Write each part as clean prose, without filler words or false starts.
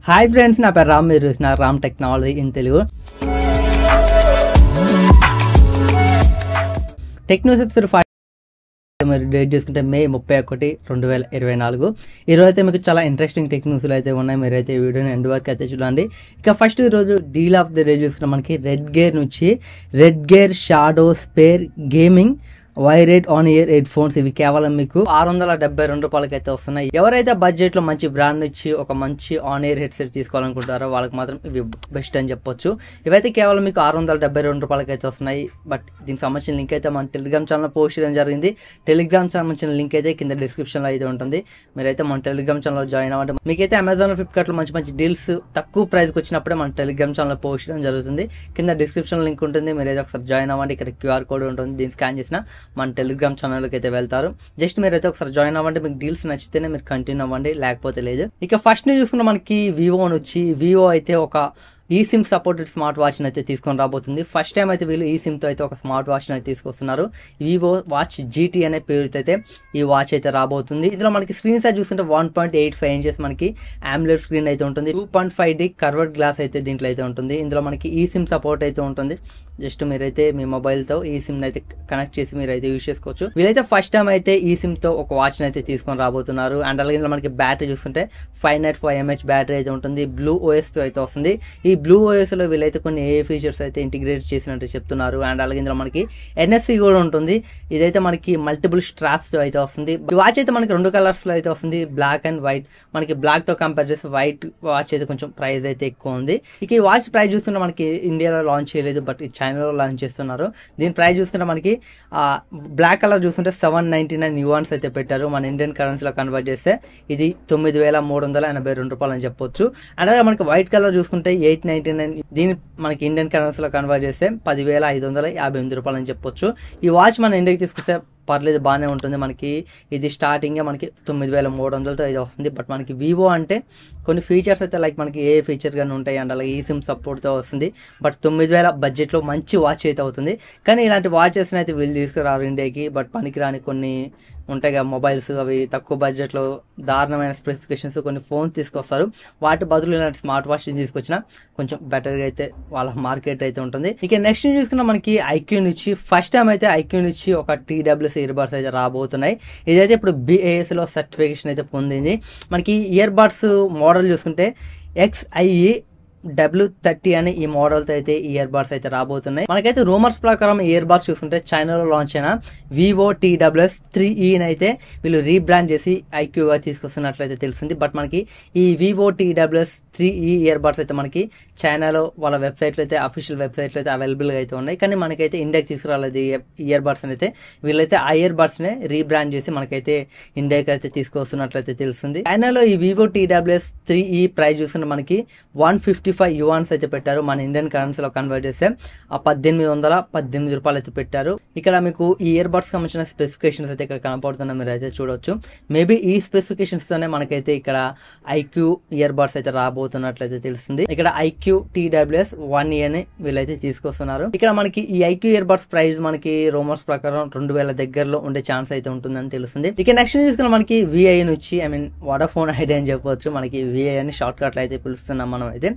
Hi friends, నా పేరు రామ్. మీరు చూసిన Ram technology in Telugu. Technos episode 40 మీరు డేట్ చేసుకుంటే మే 31, 2024. ఈరోజు అయితే మీకు చాలా ఇంట్రెస్టింగ్ టెక్ న్యూస్లు అయితే ఉన్నాయి. మీరైతే ఈ వీడియోని ఎండ్ వరకు అయితే చూడండి. ఇక ఫస్ట్ ఈరోజు డీల్ ఆఫ్ ది డే చూసుకుంటే మనకి రెడ్ గేర్ నుంచి red gear shadow spare gaming wired on year head phones. ఇవి కేవలం మీకు $672 అయితే వస్తున్నాయి. ఎవరైతే బడ్జెట్ లో మంచి బ్రాండ్ ఇచ్చి ఒక మంచి ఆన్ ఇయర్ హెడ్ సెట్ తీసుకోవాలనుకుంటారో వాళ్ళకి మాత్రం ఇవి బెస్ట్ అని చెప్పొచ్చు. ఇవైతే కేవలం మీకు $672 అయితే వస్తున్నాయి. బట్ దీనికి సంబంధించిన లింక్ అయితే మన టెలిగ్రామ్ ఛానల్ పోస్ట్ చేయడం జరిగింది. టెలిగ్రామ్ సంబంధించిన లింక్ అయితే కింద డిస్క్రిప్షన్ లో అయితే ఉంటుంది. మీరైతే మన టెలిగ్రామ్ ఛానల్ జాయిన్ అవ్వండి. మీకైతే అమెజాన్, ఫ్లిప్కార్ట్ లో మంచి మంచి డీల్స్ తక్కువ ప్రైస్ కి వచ్చినప్పుడే మన టెలిగ్రామ్ ఛానల్ పోస్ట్ చేయడం జరుగుతుంది. కింద డిస్క్రిప్షన్ లింక్ ఉంటుంది. మీరైతే ఒకసారి జాయిన్ అవ్వండి. ఇక్కడ QR కోడ్ ఉంటుంది. దీన్ని స్కాన్ చేసిన మన టెలిగ్రామ్ ఛానల్కి అయితే వెళ్తారు. జస్ట్ మీరైతే ఒకసారి జాయిన్ అవ్వండి. మీకు డీల్స్ నచ్చితేనే మీరు కంటిన్యూ అవ్వండి, లేకపోతే లేదు. ఇక ఫస్ట్ ని చూసుకుంటే మనకి వివో నుంచి వివో అయితే ఒక ఈ సిమ్ సపోర్టెడ్ స్మార్ట్ వాచ్ అయితే తీసుకొని రాబోతుంది. ఫస్ట్ టైం అయితే వీళ్ళు ఈ సిమ్ తో అయితే ఒక స్మార్ట్ వాచ్ అయితే తీసుకొస్తున్నారు. వివో వాచ్ GT అనే పేరుతో అయితే ఈ వాచ్ అయితే రాబోతుంది. ఇందులో మనకి స్క్రీన్ సైజ్ చూస్తుంటే 1.85 ఇంచెస్ మనకి AMOLED స్క్రీన్ అయితే ఉంటుంది. 2.5D కర్వర్డ్ గ్లాస్ అయితే దీంట్లో అయితే ఉంటుంది. ఇందులో మనకి ఈ సిమ్ సపోర్ట్ అయితే ఉంటుంది. జస్ట్ మీరైతే మీ మొబైల్ తో ఈ సిమ్ అయితే కనెక్ట్ చేసి మీరు అయితే యూజ్ చేసుకోవచ్చు. వీళ్ళైతే ఫస్ట్ టైం అయితే ఈ సిమ్ తో ఒక వాచ్ అయితే తీసుకొని రాబోతున్నారు. అండ్ అలాగే ఇందులో మనకి బ్యాటరీ చూస్తుంటే 595 mAh బ్యాటరీ అయితే ఉంటుంది. బ్లూ OS తో అయితే వస్తుంది. ఈ బ్లూ OS లో వీళ్ళైతే కొన్ని AI ఫీచర్స్ అయితే ఇంటిగ్రేట్ చేసినట్టు చెప్తున్నారు. అండ్ అలాగే ఇందులో మనకి NFC కూడా ఉంటుంది. ఇదైతే మనకి మల్టిపుల్ స్ట్రాప్స్ తో అయితే వస్తుంది. ఈ వాచ్ అయితే మనకి 2 కలర్స్ లో అయితే వస్తుంది, బ్లాక్ అండ్ వైట్. మనకి బ్లాక్ తో కంపేర్ చేసి వైట్ వాచ్ అయితే కొంచెం ప్రైస్ అయితే ఎక్కువ ఉంది. ఇక ఈ వాచ్ ప్రైస్ చూస్తుంటే మనకి ఇండియాలో లాంచ్ చేయలేదు, బట్ చైనాలో లాంచ్ చేస్తున్నారు. దీని ప్రైస్ చూసుకుంటే మనకి బ్లాక్ కలర్ చూస్తుంటే $799 అయితే పెట్టారు. మన ఇండియన్ కరెన్సీలో కన్వర్ట్ చేస్తే ఇది $9,382 అని చెప్పొచ్చు. అలాగే మనకి వైట్ కలర్ చూసుకుంటే $899. దీని మనకి ఇండియన్ కరెన్సీలో కన్వర్ట్ చేస్తే $10,558 అని చెప్పొచ్చు. ఈ వాచ్ మన ఇండియాకి తీసుకొస్తే పర్లేదు, బాగానే ఉంటుంది. మనకి ఇది స్టార్టింగే మనకి $9,300తో అయితే వస్తుంది. బట్ మనకి వివో అంటే కొన్ని ఫీచర్స్ అయితే లైక్ మనకి ఏ ఫీచర్ కానీ ఉంటాయి. అండ్ అలాగే ఈ సిమ్ సపోర్ట్తో వస్తుంది. బట్ 9,000 బడ్జెట్లో మంచి వాచ్ అయితే అవుతుంది. కానీ ఇలాంటి వాచెస్ని అయితే వీళ్ళు తీసుకురారు ఇండియాకి. బట్ పనికిరాని కొన్ని ఉంటాయి కదా మొబైల్స్, అవి తక్కువ బడ్జెట్లో దారుణమైన స్పెసిఫికేషన్స్ కొన్ని ఫోన్స్ తీసుకొస్తారు. వాటి బదులు ఇలాంటి స్మార్ట్ వాచ్ తీసుకొచ్చినా కొంచెం బెటర్గా అయితే వాళ్ళ మార్కెట్ అయితే ఉంటుంది. ఇక నెక్స్ట్ చూసుకున్నా మనకి IQ నుంచి ఫస్ట్ టైం అయితే IQ నుంచి ఒక TWS ఇయర్ బడ్స్ అయితే రాబోతున్నాయి. ఇదైతే ఇప్పుడు BAS లో సర్టిఫికేషన్ అయితే పొందింది. మనకి ఇయర్ బడ్స్ మోడల్ చూసుకుంటే XIE-W30 అనే ఈ మోడల్తో అయితే ఇయర్ బడ్స్ అయితే రాబోతున్నాయి. మనకైతే రూమర్స్ ప్రకారం ఇయర్ బడ్స్ చూసుకుంటే చైనాలో లాంచ్ అయిన వివో TWS 3E అయితే వీళ్ళు రీబ్రాండ్ చేసి IQగా తీసుకొస్తున్నట్లయితే తెలిసింది. బట్ మనకి ఈ Vivo TWS 3E ear buds అయితే మనకి చైనాలో వాళ్ళ వెబ్సైట్లో అయితే అఫీషియల్ వెబ్సైట్లో అయితే అవైలబుల్గా అయితే ఉన్నాయి. కానీ మనకైతే ఇండియాకి తీసుకురాలేదు ఇయర్ బడ్స్ అయితే. వీళ్ళైతే ఆ ఇయర్ బడ్స్నే రీబ్రాండ్ చేసి మనకైతే ఇండియాకి అయితే తీసుకొస్తున్నట్లయితే తెలుస్తుంది. చైనాలో ఈ వివో TWS 3E ప్రైస్ చూసుకుంటే మనకి $155 అయితే పెట్టారు. మన ఇండియన్ కరెన్సీలో కన్వర్ట్ చేస్తే $1,818 అయితే పెట్టారు. ఇక్కడ మీకు ఈ ఇయర్ బడ్స్ సంబంధించిన స్పెసిఫికేషన్స్ అయితే ఇక్కడ కనపడుతున్నా మీరు అయితే చూడొచ్చు. మేబీ ఈ స్పెసిఫికేషన్స్ తోనే మనకైతే ఇక్కడ IQ ఇయర్ బడ్స్ అయితే రాబోతున్నట్లయితే తెలుస్తుంది. ఇక్కడ IQ TWS 1E అని వీళ్ళైతే తీసుకొస్తున్నారు. ఇక్కడ మనకి ఈ IQ ఇయర్ బడ్స్ ప్రైస్ మనకి రూమర్స్ ప్రకారం 2,000 దగ్గరలో ఉండే ఛాన్స్ అయితే ఉంటుందని తెలుస్తుంది. ఇక నెక్స్ట్ చూసుకున్న మనకి VI నుంచి వోడాఫోన్ ఐడియా అని చెప్పొచ్చు. మనకి VI అని షార్ట్ కట్లు అయితే పిలుస్తున్నాం మనం అయితే.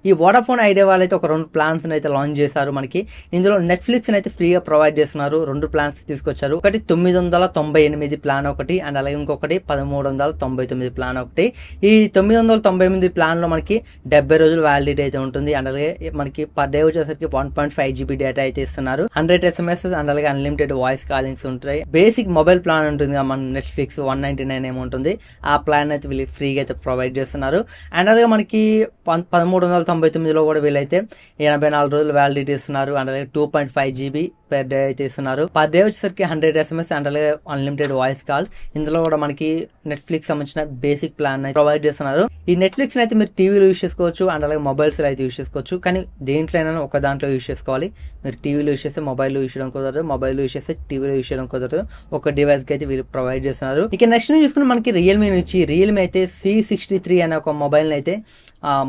ఈ వోడాఫోన్ ఐడియా వాళ్ళైతే ఒక 2 ప్లాన్స్ అయితే లాంచ్ చేశారు. మనకి ఇందులో నెట్ఫ్లిక్స్ అయితే ఫ్రీగా ప్రొవైడ్ చేస్తున్నారు. 2 ప్లాన్స్ తీసుకొచ్చారు. ఒకటి 998 ప్లాన్ ఒకటి, అండ్ అలాగే ఇంకొకటి 1399 ప్లాన్ ఒకటి. ఈ 998 ప్లాన్ లో మనకి 70 రోజులు వ్యాలిడిటీ అయితే ఉంటుంది. అండ్ అలాగే మనకి పర్ డే వచ్చేసరికి 1.5 GB డేటా అయితే ఇస్తున్నారు. 100 SMS అండ్ అలాగే అన్లిమిటెడ్ వాయిస్ కాలింగ్స్ ఉంటాయి. బేసిక్ మొబైల్ ప్లాన్ ఉంటుంది మన నెట్ఫ్లిక్స్ 199 ఏమో ఉంటుంది. ఆ ప్లాన్ అయితే వీళ్ళు ఫ్రీగా అయితే ప్రొవైడ్ చేస్తున్నారు. అండ్ అలాగే మనకి 1399లో కూడా వీళ్ళైతే 84 రోజులు వ్యాలిడిటీ ఇస్తున్నారు. అండ్ అలాగే 2.5 GB per డే అయితే ఇస్తున్నారు. పర్ డే వచ్చేసరికి 100 SMS అండ్ అలాగే అన్లిమిటెడ్ వాయిస్ కాల్స్. ఇందులో కూడా మనకి నెట్ఫ్లిక్స్ సంబంధించిన బేసిక్ ప్లాన్ ప్రొవైడ్ చేస్తున్నారు. ఈ నెట్ఫ్లిక్స్ అయితే మీరు టీవీలో యూజ్ చేసుకోవచ్చు, అండ్ అలాగే మొబైల్స్ లో అయితే యూజ్ చేసుకోవచ్చు. కానీ దేంట్లో అయినా ఒక దాంట్లో యూజ్ చేసుకోవాలి. మీరు టీవీలో యూజ్ చేస్తే మొబైల్లో యూజ్ చేయడం కుదరదు, మొబైల్లో యూజ్ చేస్తే టీవీలో యూజ్ చేయడం కుదరదు. ఒక డివైస్ కి అయితే వీళ్ళు ప్రొవైడ్ చేస్తున్నారు. ఇక నెక్స్ట్ చూసుకుని మనకి రియల్మీ నుంచి రియల్మీ అయితే C63 అనే ఒక మొబైల్ అయితే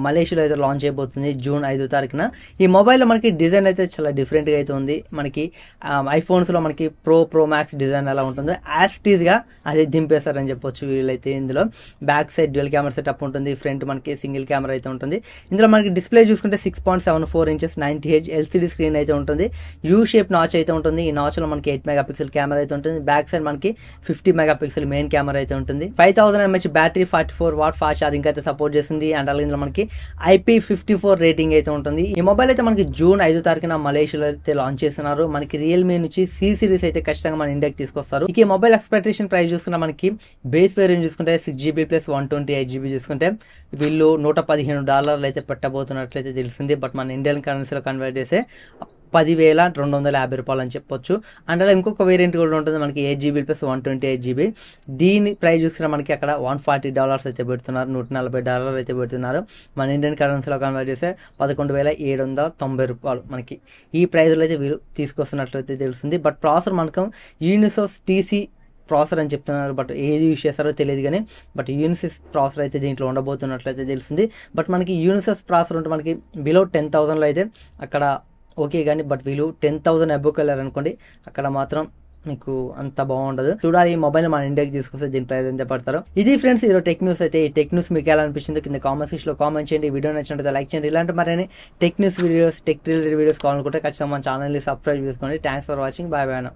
మలేషియాలో అయితే లాంచ్ అయిపోతుంది జూన్ 5వ తారీఖున. ఈ మొబైల్లో మనకి డిజైన్ అయితే చాలా డిఫరెంట్గా అయితే ఉంది. మనకి ఐఫోన్స్లో మనకి ప్రో మ్యాక్స్ డిజైన్ ఎలా ఉంటుందో యాస్టీస్గా అది దింపేస్తారని చెప్పొచ్చు వీళ్ళైతే. ఇందులో back side dual camera setup ఉంటుంది, ఫ్రంట్ మనకి సింగిల్ కెమెరా అయితే ఉంటుంది. ఇందులో మనకి డిస్ప్లే చూసుకుంటే 6.74 ఇంచెస్ 90Hz ఎల్సిడి స్క్రీన్ అయితే ఉంటుంది. యూ షేప్ నాచ్ అయితే ఉంటుంది. ఈ నాచ్లో మనకి 8 మెగాపిక్సెల్ కెమెరా అయితే ఉంటుంది. బ్యాక్ సైడ్ మనకి 50 మెగాపిక్సెల్ మెయిన్ కెమెరా అయితే ఉంటుంది. 5000 mAh battery, 44 watt fast charging అయితే సపోర్ట్ చేస్తుంది. అండ్ అలాగే ఇందులో మనకి IP54 రేటింగ్ అయితే ఉంటుంది. ఈ మొబైల్ అయితే మనకి జూన్ 5 తారీఖున మలేషియాలో అయితే లాంచ్ చేస్తున్నారు. మనకి రియల్మీ నుంచి సి సిరీస్ అయితే ఖచ్చితంగా మన ఇండియాకి తీసుకొస్తారు. ఇక ఈ మొబైల్ ఎక్స్పెక్టేషన్ ప్రైస్ చూసుకున్న మనకి బేస్ వేరియంట్ చూసుకుంటే 6GB ప్లస్ 128GB చూసుకుంటే వీళ్ళు $115 అయితే పెట్టబోతున్నట్లయితే తెలిసింది. బట్ మన ఇండియన్ కరెన్సీలో కన్వర్ట్ చేస్తే 10,250 అని చెప్పొచ్చు. అండ్ అలా ఇంకొక వేరియంట్ కూడా ఉంటుంది మనకి 8GB ప్లస్ 128GB. దీని ప్రైస్ చూసుకున్న మనకి అక్కడ $140 అయితే పెడుతున్నారు, $140 అయితే పెడుతున్నారు. మన ఇండియన్ కరెన్సీలో కన్వర్ట్ చేస్తే 11,790 మనకి ఈ ప్రైస్లో అయితే వీరు తీసుకొస్తున్నట్లయితే తెలుస్తుంది. బట్ ప్రాసెసర్ మనకు యూనిసోస్ TC ప్రాసెసర్ అని చెప్తున్నారు. బట్ ఏది యూజ్ చేస్తారో తెలియదు కానీ బట్ యూనిసెస్ ప్రాసెసర్ అయితే దీంట్లో ఉండబోతున్నట్లయితే తెలుస్తుంది. బట్ మనకి యూనిసెస్ ప్రాసెసర్ ఉంటే మనకి బిలో 10,000లో అయితే అక్కడ ఓకే కానీ బట్ వీళ్ళు 10,000 అబోవ్కి వెళ్ళారు అనుకోండి, అక్కడ మాత్రం మీకు అంత బాగుండదు. చూడాలి ఈ మొబైల్ మన ఇండియాకి తీసుకొస్తే దీని ప్రైస్ ఎంత పడతారో. ఇది ఫ్రెండ్స్ ఈరోజు టెక్ న్యూస్ అయితే. ఈ టెక్ న్యూస్ మీకు ఎలా అనిపించిందో కింద కామెంట్ సెక్షన్లో కామెంట్ చేయండి. వీడియో నచ్చినట్లయితే లైక్ చేయండి. ఇలాంటి మరిన్ని tech news videos, tech related videos కావాలనుకుంటే ఖచ్చితంగా మన ఛానల్ని సబ్స్క్రైబ్ చేసుకోండి. Thanks for watching. Bye bye.